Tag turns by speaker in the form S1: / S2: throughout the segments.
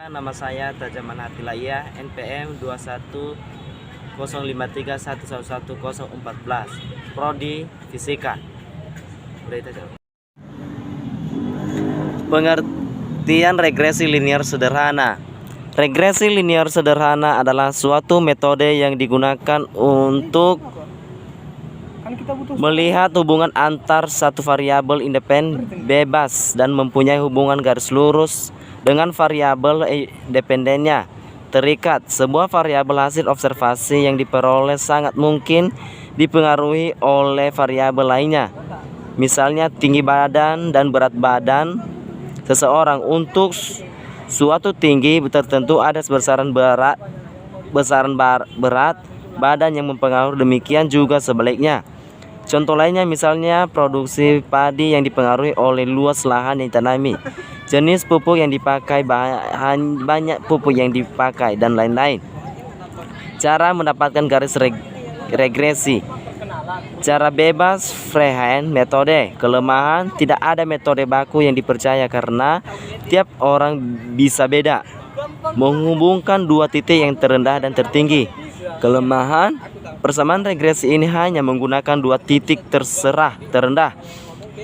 S1: Nama saya Tajaman Hatilaya, NPM 21053111014, Prodi Fisika. Pengertian regresi linear sederhana. Regresi linear sederhana adalah suatu metode yang digunakan untuk melihat hubungan antar satu variabel independen bebas dan mempunyai hubungan garis lurus dengan variabel independennya terikat. Sebuah variabel hasil observasi yang diperoleh sangat mungkin dipengaruhi oleh variabel lainnya. Misalnya tinggi badan dan berat badan seseorang. Untuk suatu tinggi tertentu ada besaran berat badan yang mempengaruhi, demikian juga sebaliknya. Contoh lainnya misalnya produksi padi yang dipengaruhi oleh luas lahan yang ditanami, jenis pupuk yang dipakai, banyak pupuk yang dipakai, dan lain-lain. Cara mendapatkan garis regresi. Cara bebas freehand metode. Kelemahan: tidak ada metode baku yang dipercaya karena tiap orang bisa beda menghubungkan dua titik yang terendah dan tertinggi. Kelemahan: persamaan regresi ini hanya menggunakan dua titik terendah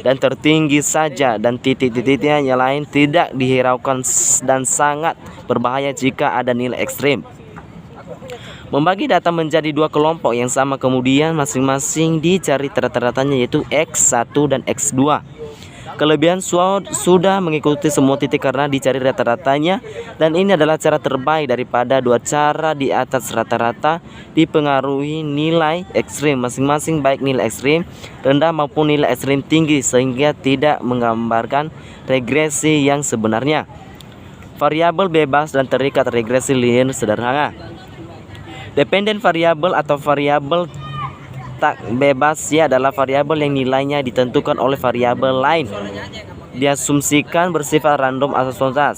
S1: dan tertinggi saja, dan titik-titiknya yang lain tidak dihiraukan dan sangat berbahaya jika ada nilai ekstrim. Membagi data menjadi dua kelompok yang sama, kemudian masing-masing dicari rata-ratanya, yaitu X1 dan X2. Kelebihan sudah mengikuti semua titik karena dicari rata-ratanya, dan ini adalah cara terbaik daripada dua cara di atas. Rata-rata dipengaruhi nilai ekstrim masing-masing, baik nilai ekstrim rendah maupun nilai ekstrim tinggi, sehingga tidak menggambarkan regresi yang sebenarnya. Variabel bebas dan terikat regresi linear sederhana. Dependent variabel atau variabel tak bebas adalah variabel yang nilainya ditentukan oleh variabel lain, diasumsikan bersifat random atau spontan.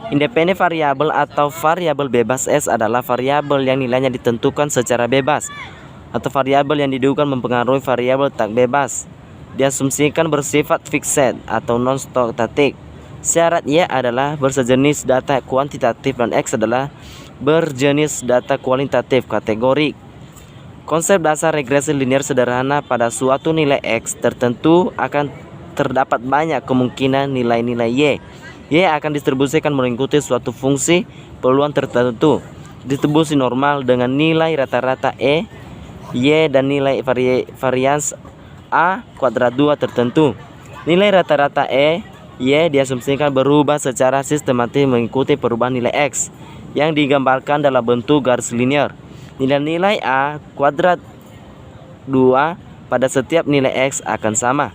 S1: Independent variabel atau variabel bebas S adalah variabel yang nilainya ditentukan secara bebas, atau variabel yang diduga mempengaruhi variabel tak bebas, diasumsikan bersifat fixed atau non-stochastic. Syarat Y adalah bersejenis data kuantitatif dan X adalah berjenis data kualitatif kategorik. Konsep dasar regresi linear sederhana: pada suatu nilai X tertentu akan terdapat banyak kemungkinan nilai-nilai Y. Y akan distribusikan mengikuti suatu fungsi peluang tertentu. Distribusi normal dengan nilai rata-rata Y dan nilai varians A kuadrat 2 tertentu. Nilai rata-rata Y diasumsikan berubah secara sistematis mengikuti perubahan nilai X yang digambarkan dalam bentuk garis linear. Nilai-nilai A kuadrat 2 pada setiap nilai X akan sama.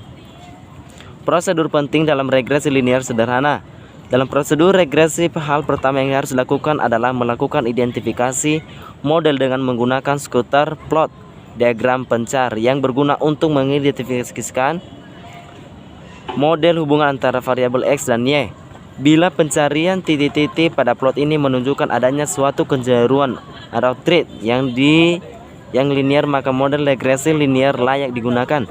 S1: Prosedur penting dalam regresi linear sederhana. Dalam prosedur regresi, hal pertama yang harus dilakukan adalah melakukan identifikasi model dengan menggunakan scatter plot, diagram pencar yang berguna untuk mengidentifikasikan model hubungan antara variabel X dan Y. Bila pencarian titik-titik pada plot ini menunjukkan adanya suatu kejeruan atau trait yang linear, maka model regresi linear layak digunakan.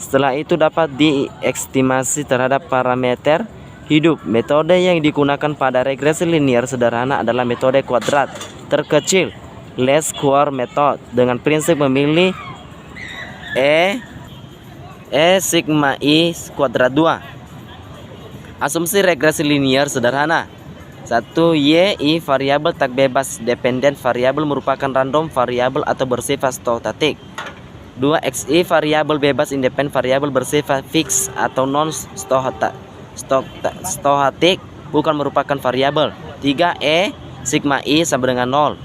S1: Setelah itu dapat diestimasi terhadap parameter hidup. Metode yang digunakan pada regresi linear sederhana adalah metode kuadrat terkecil, least square method, dengan prinsip memilih E sigma I kuadrat 2. Asumsi regresi linear sederhana. 1. Y, I variabel tak bebas dependent variabel merupakan random variabel atau bersifat stochastic. 2. Xi variabel bebas independen variabel bersifat fix atau non stochastic, bukan merupakan variabel. 3. E sigma I sama dengan 0.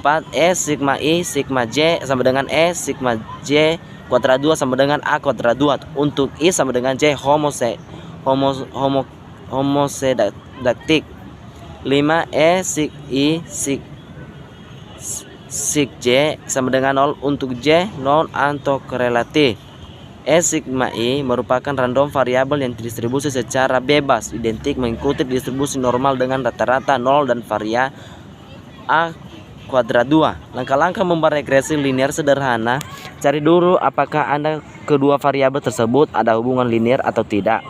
S1: 4. E sigma I sigma J sama dengan E sigma J kuadrat 2 sama dengan A kuadrat 2. Untuk I sama dengan J homosedaktik. 5. E sig I sig J sama dengan 0. Untuk J non autokorelatif. E sigma I merupakan random variabel yang didistribusi secara bebas identik mengikuti distribusi normal dengan rata-rata 0 dan varia A kuadrat 2. Langkah-langkah membuat regresi linear sederhana: cari dulu apakah kedua variabel tersebut ada hubungan linear atau tidak.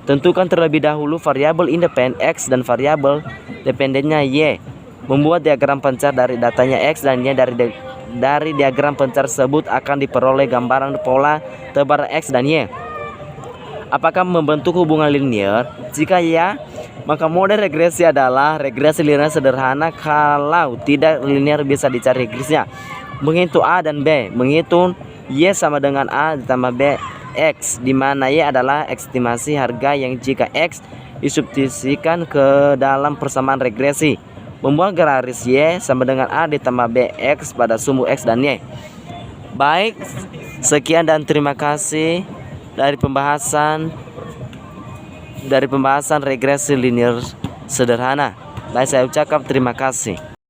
S1: Tentukan terlebih dahulu variabel independen X dan variabel dependennya Y. Membuat diagram pencar dari datanya X dan Y. Dari diagram pencar tersebut akan diperoleh gambaran pola tebaran X dan Y. Apakah membentuk hubungan linear? Jika ya, maka model regresi adalah regresi linear sederhana. Kalau tidak linear, bisa dicari regresinya. Menghitung A dan B. Menghitung Y sama dengan A ditambah B X, di mana Y adalah estimasi harga yang jika X disubstitusikan ke dalam persamaan regresi. Membuat garis Y sama dengan A ditambah B X pada sumbu X dan Y. Baik, sekian dan terima kasih dari pembahasan regresi linear sederhana. Baik, saya ucapkan terima kasih.